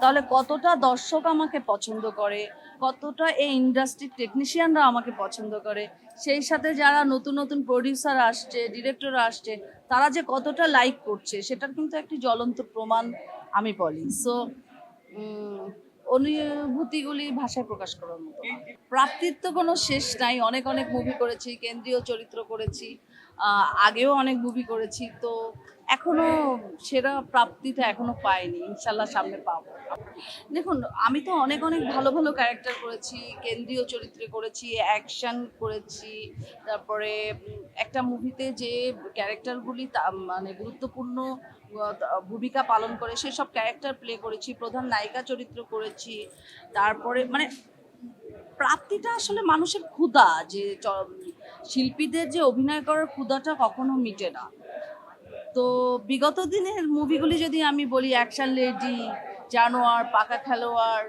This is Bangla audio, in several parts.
তাহলে কতটা দর্শক আমাকে পছন্দ করে, কতটা এই ইন্ডাস্ট্রির টেকনিশিয়ানরা আমাকে পছন্দ করে, সেই সাথে যারা নতুন নতুন প্রডিউসার আসছে, ডিরেক্টর আসছে, তারা যে কতটা লাইক করছে সেটার কিন্তু একটি জ্বলন্ত প্রমাণ আমি বলি। সো অনুভূতিগুলি ভাষায় প্রকাশ করার মতো না। প্রাপ্তির তো কোনো শেষ নাই। অনেক অনেক মুভি করেছি, কেন্দ্রীয় চরিত্র করেছি, আগেও অনেক মুভি করেছি। তো এখনো সেরা প্রাপ্তিটা এখনো পাইনি, ইনশাল্লাহ সামনে পাবো। দেখুন, আমি তো অনেক অনেক ভালো ভালো ক্যারেক্টার করেছি, কেন্দ্রীয় চরিত্রে করেছি, অ্যাকশন করেছি। তারপরে একটা মুভিতে যে ক্যারেক্টারগুলি মানে গুরুত্বপূর্ণ ভূমিকা পালন করে সেসব ক্যারেক্টার প্লে করেছি, প্রধান নায়িকা চরিত্র করেছি। তারপরে মানে প্রাপ্তিটা আসলে মানুষের ক্ষুধা, যে শিল্পীদের যে অভিনয় করার ক্ষুধাটা কখনো মিটে না। তো বিগত দিনের মুভিগুলি যদি আমি বলি, অ্যাকশন লেডি, জানোয়ার, পাকা খেলোয়াড়,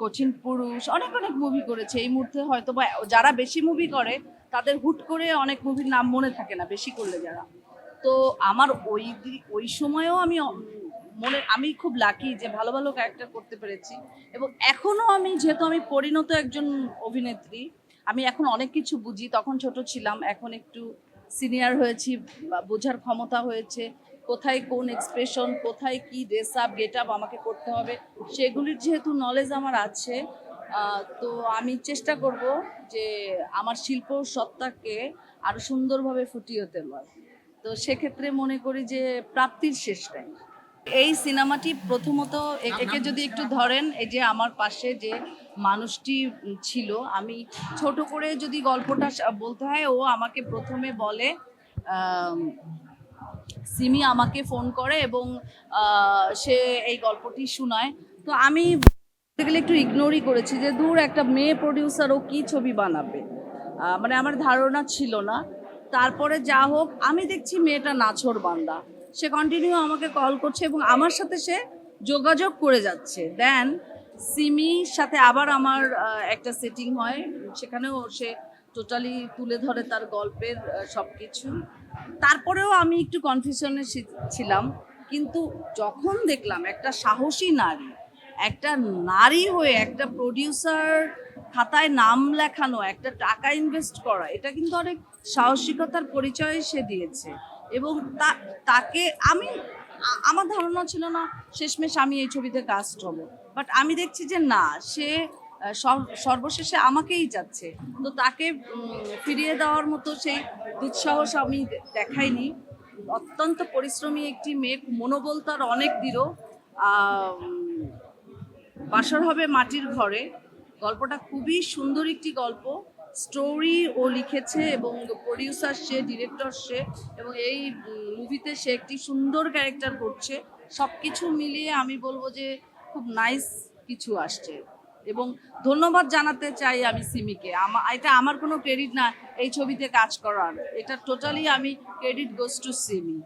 কঠিন পুরুষ, অনেক অনেক মুভি করেছে। এই মুহূর্তে হয়তো বা যারা বেশি মুভি করে তাদের হুট করে অনেক মুভির নাম মনে থাকে না, বেশি করলে যারা। তো আমার ওই সময়েও আমি খুব লাকি যে ভালো ভালো ক্যারেক্টার করতে পেরেছি। এবং এখনো আমি, যেহেতু আমি পরিণত একজন অভিনেত্রী, আমি এখন অনেক কিছু বুঝি। তখন ছোট ছিলাম, এখন একটু সিনিয়র হয়েছি, বোঝার ক্ষমতা হয়েছে, কোথায় কোন এক্সপ্রেশন, কোথায় কি ড্রেস আপ গেট আপ আমাকে করতে হবে, সেগুলির যেহেতু নলেজ আমার আছে। তো আমি চেষ্টা করব যে আমার শিল্প সত্তাকে আরো সুন্দরভাবে ফুটিয়ে তোলার। তো সেক্ষেত্রে মনে করি যে প্রাপ্তির শেষ নাই। এই সিনেমাটি প্রথমত একে যদি একটু ধরেন, এই যে আমার পাশে যে মানুষটি ছিল, আমি ছোট করে যদি গল্পটা বলতে হয়, ও আমাকে প্রথমে বলে, সিমি আমাকে ফোন করে এবং সে এই গল্পটি শোনায়। তো আমি বলতে গেলে একটু ইগনোরই করেছি যে দূর, একটা মেয়ে প্রডিউসার, ও কী ছবি বানাবে, মানে আমার ধারণা ছিল না। তারপরে যা হোক, আমি দেখছি মেয়েটা নাছোড়বান্দা, সে কন্টিনিউ আমাকে কল করছে এবং আমার সাথে সে যোগাযোগ করে যাচ্ছে। দেন সিমির সাথে আবার আমার একটা সেটিং হয়, সেখানেও সে টোটালি তুলে ধরে তার গল্পের সব কিছু। তারপরেও আমি একটু কনফিউশনে ছিলাম, কিন্তু যখন দেখলাম একটা সাহসী নারী, একটা নারী হয়ে একটা প্রডিউসার খাতায় নাম লেখানো, একটা টাকা ইনভেস্ট করা, এটা কিন্তু অনেক সাহসিকতার পরিচয় সে দিয়েছে। এবং তাকে আমি, আমার ধারণা ছিল না শেষমেশ আমি এই ছবিতে কাস্ট হব, বাট আমি দেখছি যে না, সে সর্বশেষে আমাকেই যাচ্ছে। তো তাকে ফিরিয়ে দেওয়ার মতো সেই দুঃসাহস আমি দেখাইনি। অত্যন্ত পরিশ্রমী একটি মেয়ে, মনোবল তার অনেক দৃঢ়। বাসর হবে মাটির ঘরে, গল্পটা খুবই সুন্দর একটি গল্প। স্টোরি ও লিখেছে এবং প্রডিউসার সে, ডিরেক্টর সে, এবং এই মুভিতে সে একটি সুন্দর ক্যারেক্টার করছে। সব কিছু মিলিয়ে আমি বলবো যে খুব নাইস কিছু আসছে। এবং ধন্যবাদ জানাতে চাই আমি সিমিকে। এটা আমার কোনো ক্রেডিট না এই ছবিতে কাজ করার, এটা টোটালি আমি ক্রেডিট গোস টু সিমি।